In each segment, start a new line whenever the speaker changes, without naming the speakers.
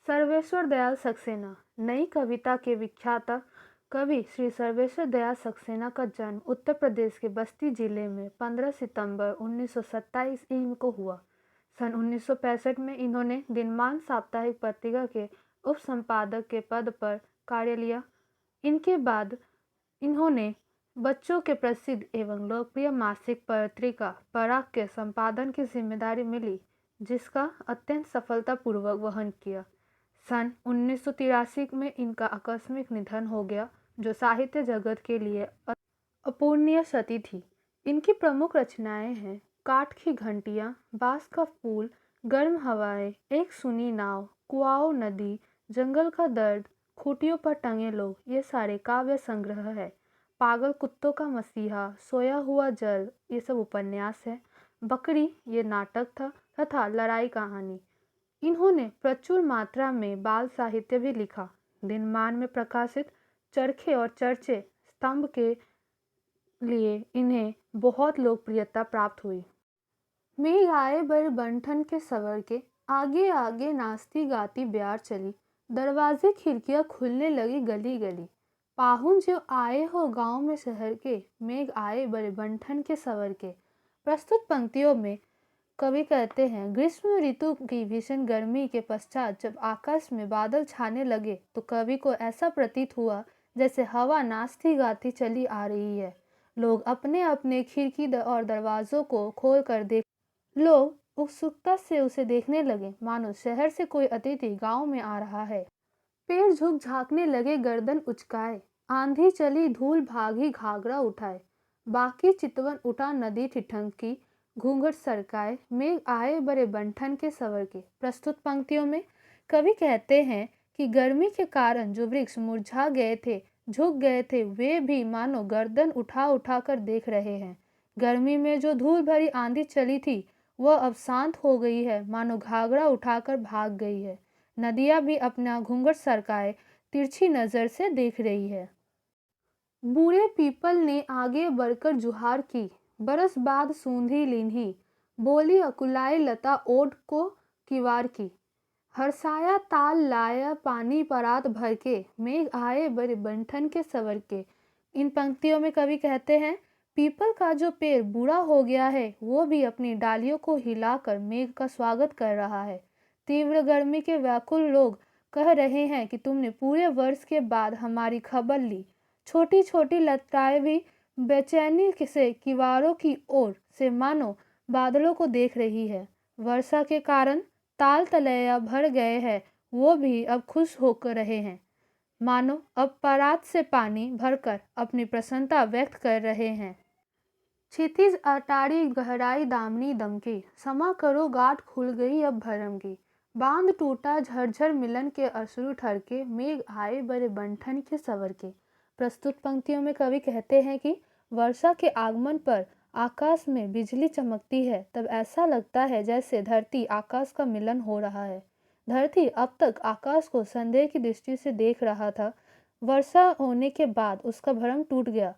सर्वेश्वर दयाल सक्सेना। नई कविता के विख्यात कवि श्री सर्वेश्वर दयाल सक्सेना का जन्म उत्तर प्रदेश के बस्ती जिले में 15 सितंबर 1927 ईस्वी को हुआ। सन 1965 में इन्होंने दिनमान साप्ताहिक पत्रिका के उप संपादक के पद पर कार्य लिया। इनके बाद इन्होंने बच्चों के प्रसिद्ध एवं लोकप्रिय मासिक पत्रिका पराग के संपादन की जिम्मेदारी मिली, जिसका अत्यंत सफलतापूर्वक वहन किया। सन 1983 में इनका आकस्मिक निधन हो गया, जो साहित्य जगत के लिए अपूरणीय क्षति थी। इनकी प्रमुख रचनाएं हैं काठ की घंटियां, बांस का फूल, गर्म हवाएं, एक सुनी नाव, कुआओं नदी, जंगल का दर्द, खूंटियों पर टंगे लोग, ये सारे काव्य संग्रह है। पागल कुत्तों का मसीहा, सोया हुआ जल, ये सब उपन्यास है। बकरी ये नाटक था तथा लड़ाई कहानी। इन्होंने प्रचुर मात्रा में बाल साहित्य भी लिखा। दिनमान में प्रकाशित चरखे और चर्चे स्तंभ के लिए इन्हें बहुत लोकप्रियता प्राप्त हुई। मेघ आए बर बंठन के सवर के, आगे आगे नाचती गाती ब्यार चली, दरवाजे खिड़कियां खुलने लगी गली गली। पाहुन जो आए हो गांव में शहर के, मेघ आए बर बंठन के सवर के। प्रस्तुत पंक्तियों में कवि कहते हैं, ग्रीष्म ऋतु की भीषण गर्मी के पश्चात जब आकाश में बादल छाने लगे तो कवि को ऐसा प्रतीत हुआ जैसे हवा नाचती गाती चली आ रही है। लोग अपने अपने खिड़की और दरवाजों को खोल कर लोग उत्सुकता से उसे देखने लगे, मानो शहर से कोई अतिथि गांव में आ रहा है। पेड़ झुक झांकने लगे गर्दन उचकाए, आंधी चली धूल भागी घाघरा उठाए, बाकी चितवन उठा नदी ठिठंकी, घूंघट सरकाए, मेघ आए बड़े बंठन के सवर के। प्रस्तुत पंक्तियों में कवि कहते हैं कि गर्मी के कारण जो वृक्ष मुरझा गए थे, झुक गए थे, वे भी मानो गर्दन उठा उठा कर देख रहे हैं। गर्मी में जो धूल भरी आंधी चली थी वह अब शांत हो गई है, मानो घाघरा उठाकर भाग गई है। नदियां भी अपना घूंघट सरकाए तिरछी नजर से देख रही है। बूढ़े पीपल ने आगे बढ़कर जुहार की, बरस बाद सूंधी लिन्ही, बोली अकुलाई लता ओढ़ को किवार की। हरसाया ताल लाया पानी परात भर के, मेघ आए बड़े बंठन के सवर के। इन पंक्तियों में कवि कहते हैं, पीपल का जो पेड़ बूढ़ा हो गया है वो भी अपनी डालियों को हिलाकर मेघ का स्वागत कर रहा है। तीव्र गर्मी के व्याकुल लोग कह रहे हैं कि तुमने पूरे वर्ष के बाद हमारी खबर ली। छोटी छोटी लताएं भी बेचैनी से किवारों की ओर से मानो बादलों को देख रही है। वर्षा के कारण ताल तलैया भर गए हैं, वो भी अब खुश होकर रहे हैं, मानो अब परात से पानी भरकर अपनी प्रसन्नता व्यक्त कर रहे हैं। क्षितिज अटारी गहराई दामनी दमकी, क्षमा करो गांठ खुल गई अब भरम की। बांध टूटा झरझर मिलन के अश्रु ठरके, मेघ आए बड़े बंठन के सवर के। प्रस्तुत पंक्तियों में कवि कहते हैं कि वर्षा के आगमन पर आकाश में बिजली चमकती है, तब ऐसा लगता है जैसे धरती आकाश का मिलन हो रहा है। धरती अब तक आकाश को संदेह की दृष्टि से देख रहा था। वर्षा होने के बाद उसका भ्रम टूट गया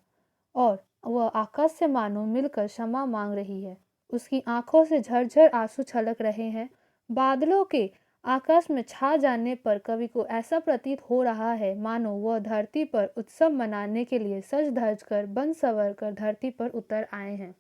और वह आकाश से मानो मिलकर क्षमा मांग रही है। उसकी आंखों से झरझर आंसू छलक रहे हैं। बादलों के आकाश में छा जाने पर कवि को ऐसा प्रतीत हो रहा है मानो वह धरती पर उत्सव मनाने के लिए सज धज कर बन सवर कर धरती पर उतर आए हैं।